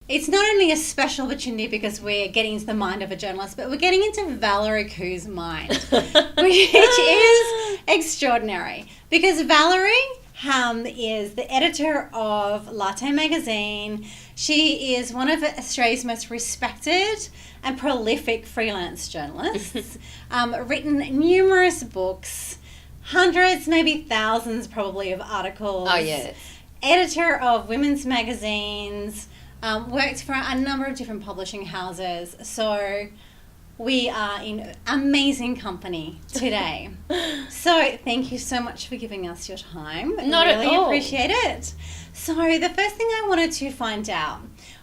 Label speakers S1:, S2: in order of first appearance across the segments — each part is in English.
S1: It's not only a special opportunity because we're getting into the mind of a journalist, but we're getting into Valerie Khoo's mind, which is extraordinary. Because Valerie is the editor of Latte Magazine. She is one of Australia's most respected and prolific freelance journalists, written numerous books, hundreds, maybe thousands probably of articles.
S2: Oh, yes.
S1: Editor of women's magazines, worked for a number of different publishing houses. So we are in amazing company today. So thank you so much for giving us your time.
S2: Not at all.
S1: Really appreciate it. So the first thing I wanted to find out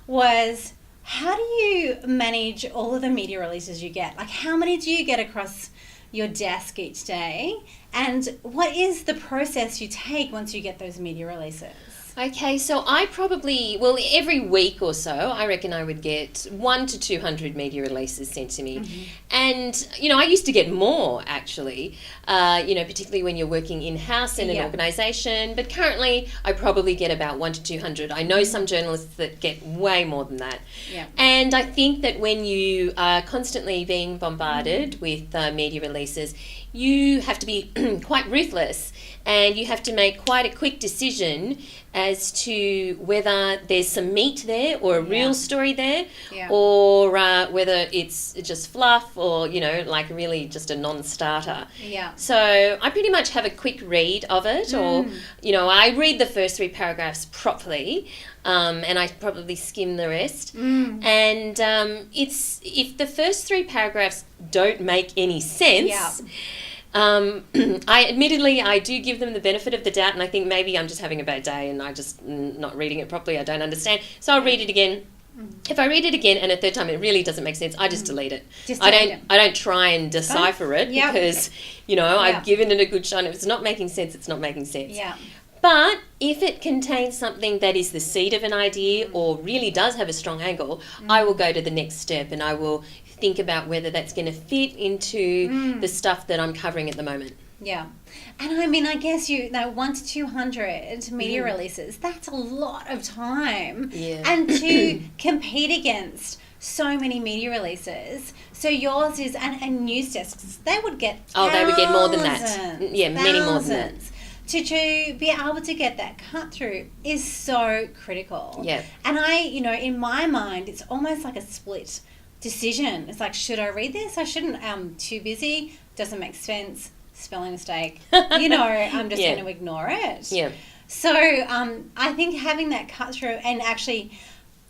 S1: was, how do you manage all of the media releases you get? Like, how many do you get across your desk each day? And what is the process you take once you get those media releases?
S2: Okay, so I probably, every week or so, I reckon I would get 100 to 200 media releases sent to me. Mm-hmm. And, I used to get more, actually, particularly when you're working in-house in an organisation. But currently, I probably get about 100 to 200. I know some journalists that get way more than that.
S1: Yeah.
S2: And I think that when you are constantly being bombarded with media releases, you have to be quite ruthless, and you have to make quite a quick decision as to whether there's some meat there or a real story there, or whether it's just fluff or, like really just a non-starter.
S1: Yeah.
S2: So I pretty much have a quick read of it, or, I read the first 3 paragraphs properly, and I probably skim the rest. And it's, if the first 3 paragraphs don't make any sense, I do give them the benefit of the doubt, and I think maybe I'm just having a bad day and I just not reading it properly, I don't understand, so I'll read it again. If I read it again and a third time it really doesn't make sense, I just delete it. I don't try and decipher it, because I've given it a good shot. If it's not making sense, it's not making sense. But if it contains something that is the seed of an idea or really does have a strong angle, I will go to the next step, and I will think about whether that's going to fit into the stuff that I'm covering at the moment.
S1: Yeah. And I mean, I guess 1 to 200 media releases, that's a lot of time.
S2: Yeah.
S1: And to compete against so many media releases. So yours is, and news desks, they would get
S2: they would get more than that. Yeah, many more than that.
S1: To be able to get that cut through is so critical.
S2: Yeah.
S1: And in my mind, it's almost like a split decision. It's like, should I read this? I shouldn't. I'm too busy. Doesn't make sense. Spelling mistake. I'm just going to ignore it.
S2: Yeah.
S1: So I think having that cut through, and actually,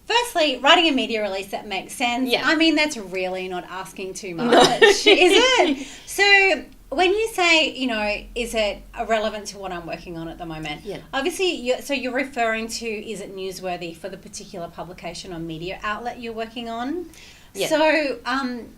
S1: firstly, writing a media release that makes sense.
S2: Yeah.
S1: I mean, that's really not asking too much, is it? So when you say, is it relevant to what I'm working on at the moment?
S2: Yeah.
S1: Obviously, you're referring to, is it newsworthy for the particular publication or media outlet you're working on?
S2: Yeah.
S1: So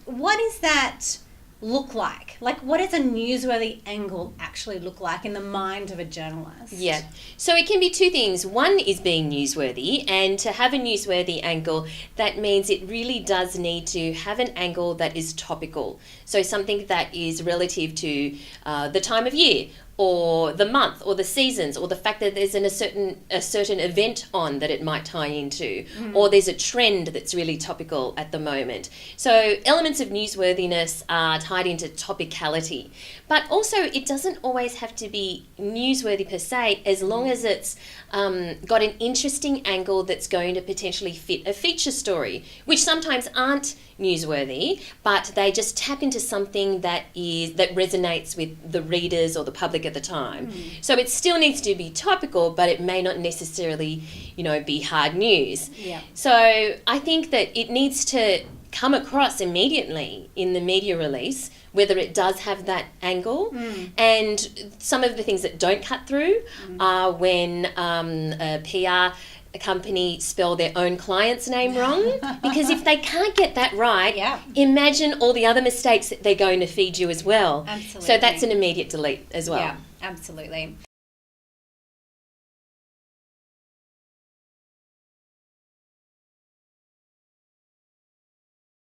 S1: what does that look like? Like, what does a newsworthy angle actually look like in the mind of a journalist?
S2: Yeah. So it can be 2 things. One is being newsworthy, and to have a newsworthy angle, that means it really does need to have an angle that is topical. So something that is relative to the time of year, or the month, or the seasons, or the fact that there's a certain event on that it might tie into, or there's a trend that's really topical at the moment. So elements of newsworthiness are tied into topicality. But also, it doesn't always have to be newsworthy per se, as long as it's got an interesting angle that's going to potentially fit a feature story, which sometimes aren't newsworthy, but they just tap into something that resonates with the readers or the public at the time. So it still needs to be topical, but it may not necessarily, be hard news.
S1: Yeah.
S2: So I think that it needs to come across immediately in the media release whether it does have that angle. And some of the things that don't cut through are when a PR company spell their own client's name wrong, because if they can't get that right, imagine all the other mistakes that they're going to feed you as well.
S1: Absolutely.
S2: So that's an immediate delete as well.
S1: Yeah, absolutely.